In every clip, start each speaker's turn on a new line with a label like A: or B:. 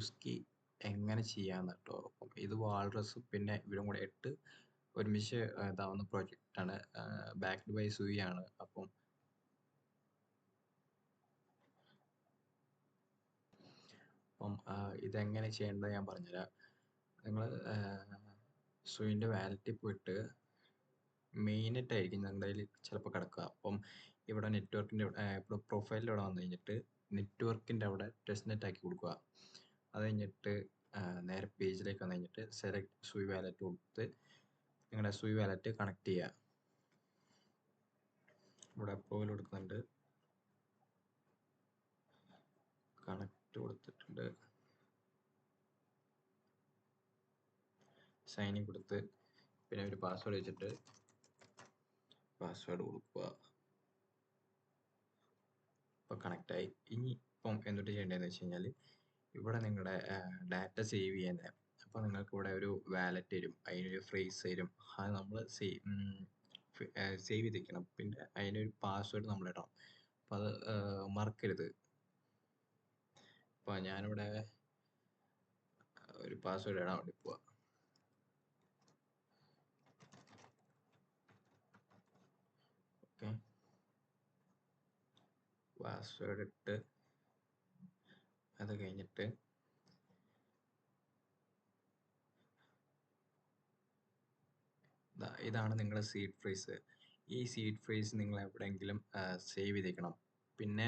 A: Fuse key എങ്ങനെ ചെയ്യാന്ന് കേട്ടോ. അപ്പം ഇത് വാൾറസും പിന്നെ ഇവരും കൂടെ ഇട്ട് ഒരുമിച്ച് ഇതാവുന്ന പ്രോജക്റ്റാണ്. ബാക്ക്ഡ് ബൈ സൂയി ആണ്. അപ്പം ഇതെങ്ങനെ ചെയ്യേണ്ടത് ഞാൻ പറഞ്ഞുതരാം. നിങ്ങൾ സൂയിൻ്റെ വാലറ്റിൽ പോയിട്ട് മെയിനായിട്ട് ആയിരിക്കും നിങ്ങളുടെ കയ്യിൽ ചിലപ്പോൾ കിടക്കുക. അപ്പം ഇവിടെ നെറ്റ്വർക്കിൻ്റെ ഇവിടെ പ്രൊഫൈലിൽ ഇവിടെ വന്നു കഴിഞ്ഞിട്ട് നെറ്റ്വർക്കിൻ്റെ അവിടെ ടെസ്റ്റ് നെറ്റ് ആക്കി കൊടുക്കുക. അത് കഴിഞ്ഞിട്ട് നേരെ പേജിലേക്ക് വന്നു കഴിഞ്ഞിട്ട് സെലക്ട് സൂയി വാലറ്റ് കൊടുത്ത് നിങ്ങളുടെ സൂയി വാലറ്റ് കണക്ട് ചെയ്യുക. ഇവിടെ അപ്രൂവൽ കൊടുക്കുന്നുണ്ട്, കണക്ട് കൊടുത്തിട്ടുണ്ട്, സൈൻ ഇൻ കൊടുത്ത് പിന്നെ ഒരു പാസ്വേഡ് വെച്ചിട്ട് പാസ്വേഡ് കൊടുക്കുക. ഇപ്പോൾ കണക്റ്റായി. ഇനി ഇപ്പം എന്തൊട്ട് ചെയ്യേണ്ടതെന്ന് വെച്ച് കഴിഞ്ഞാൽ ഇവിടെ നിങ്ങളുടെ ഡാറ്റ സേവ് ചെയ്യുന്നത്. അപ്പോൾ നിങ്ങൾക്ക് ഇവിടെ ഒരു വാലറ്റ് തരും, അതിനൊരു ഫ്രേസ് തരും. അത് നമ്മൾ സേവ് ചെയ്തിരിക്കണം. പിന്നെ അതിനൊരു പാസ്വേഡ് നമ്മൾ ഇടണം. അപ്പോൾ അത് മറക്കരുത്. അപ്പോൾ ഞാനിവിടെ ഒരു പാസ്വേഡ് ഇടാൻ വേണ്ടി പോവാ. ഓക്കെ, പാസ്വേഡ് ഇട്ട് അത് കഴിഞ്ഞിട്ട് ഇതാണ് നിങ്ങളുടെ സീഡ് ഫ്രേസ്. ഈ സീഡ് ഫ്രേസ് നിങ്ങൾ എവിടെയെങ്കിലും സേവ് ചെയ്തേക്കണം. പിന്നെ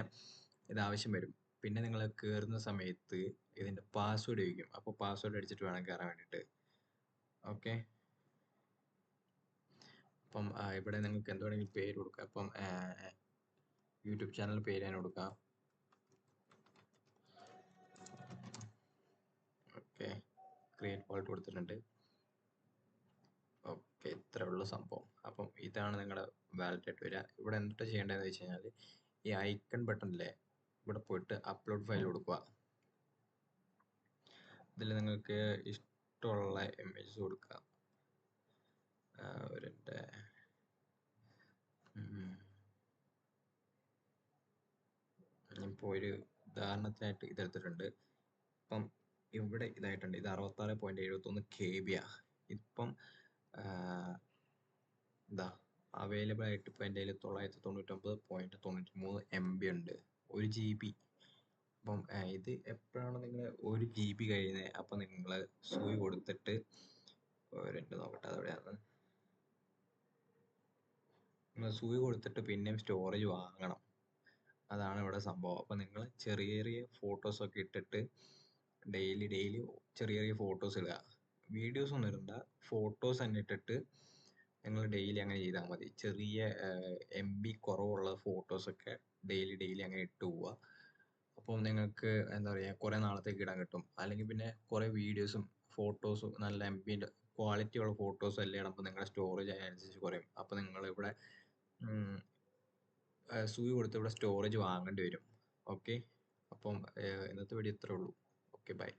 A: ഇത് ആവശ്യം വരും. പിന്നെ നിങ്ങൾ കയറുന്ന സമയത്ത് ഇതിൻ്റെ പാസ്വേഡ് ചോദിക്കും. അപ്പോൾ പാസ്വേഡ് അടിച്ചിട്ട് വേണം കയറാൻ വേണ്ടിയിട്ട്. ഓക്കെ, അപ്പം ഇവിടെ നിങ്ങൾക്ക് എന്ത് വേണമെങ്കിലും പേര് കൊടുക്കാം. അപ്പം യൂട്യൂബ് ചാനൽ പേര് ഞാൻ കൊടുക്കാം. ഓക്കെ, ക്രിയേറ്റ് വാൾട്ട് കൊടുത്തിട്ടുണ്ട്. ഓക്കെ, ഇത്രേ ഉള്ളൂ സംഭവം. അപ്പം ഇതാണ് നിങ്ങളുടെ വാലറ്റ് ആയിട്ട് വരിക. ഇവിടെ എന്തൊട്ട് ചെയ്യേണ്ടതെന്ന് വെച്ച് കഴിഞ്ഞാൽ ഈ ഐക്കൺ ബട്ടണിലെ ഇവിടെ പോയിട്ട് അപ്ലോഡ് ഫയൽ കൊടുക്കുക. ഇതിൽ നിങ്ങൾക്ക് ഇഷ്ടമുള്ള ഇമേജസ് കൊടുക്കുക. ഒരെൻ്റെ ഇപ്പോൾ ഒരു ഉദാഹരണത്തിനായിട്ട് ഇതെടുത്തിട്ടുണ്ട്. ഇപ്പം ഇവിടെ ഇതായിട്ടുണ്ട്. ഇത് 66.71 KB. ഇപ്പം ഇതാ അവൈലബിൾ ആയിട്ട് ഇപ്പോൾ എൻ്റെ കയ്യിൽ 999.93 MB ഉണ്ട്, 1 GB. അപ്പം ഇത് എപ്പോഴാണ് നിങ്ങൾ 1 GB കഴിയുന്നത് അപ്പം നിങ്ങൾ സൂയി കൊടുത്തിട്ട് ഒരെണ്ണം നോക്കട്ടെ അതെവിടെയാണ്. നിങ്ങൾ സൂയി കൊടുത്തിട്ട് പിന്നെയും സ്റ്റോറേജ് വാങ്ങണം. അതാണ് ഇവിടെ സംഭവം. അപ്പം നിങ്ങൾ ചെറിയ ചെറിയ ഫോട്ടോസൊക്കെ ഇട്ടിട്ട് ഡെയിലി ചെറിയ ചെറിയ ഫോട്ടോസ് ഇടുക. വീഡിയോസ് ഒന്നും ഇടണ്ട, ഫോട്ടോസ് തന്നെ ഇട്ടിട്ട് നിങ്ങൾ ഡെയിലി അങ്ങനെ ചെയ്താൽ മതി. ചെറിയ MB കുറവുള്ള ഫോട്ടോസൊക്കെ ഡെയിലി അങ്ങനെ ഇട്ട് പോവുക. അപ്പോൾ നിങ്ങൾക്ക് എന്താ പറയുക, കുറേ നാളത്തേക്ക് ഇടാൻ കിട്ടും. അല്ലെങ്കിൽ പിന്നെ കുറേ വീഡിയോസും ഫോട്ടോസും നല്ല MBൻ്റെ ക്വാളിറ്റി ഉള്ള ഫോട്ടോസും എല്ലാം ഇടുമ്പോൾ നിങ്ങളുടെ സ്റ്റോറേജ് അതിനനുസരിച്ച് കുറയും. അപ്പോൾ നിങ്ങളിവിടെ സൂയി കൊടുത്ത് ഇവിടെ സ്റ്റോറേജ് വാങ്ങേണ്ടി വരും. ഓക്കെ, അപ്പം ഇന്നത്തെ വീഡിയോ ഇത്രേ ഉള്ളൂ. Okay, by.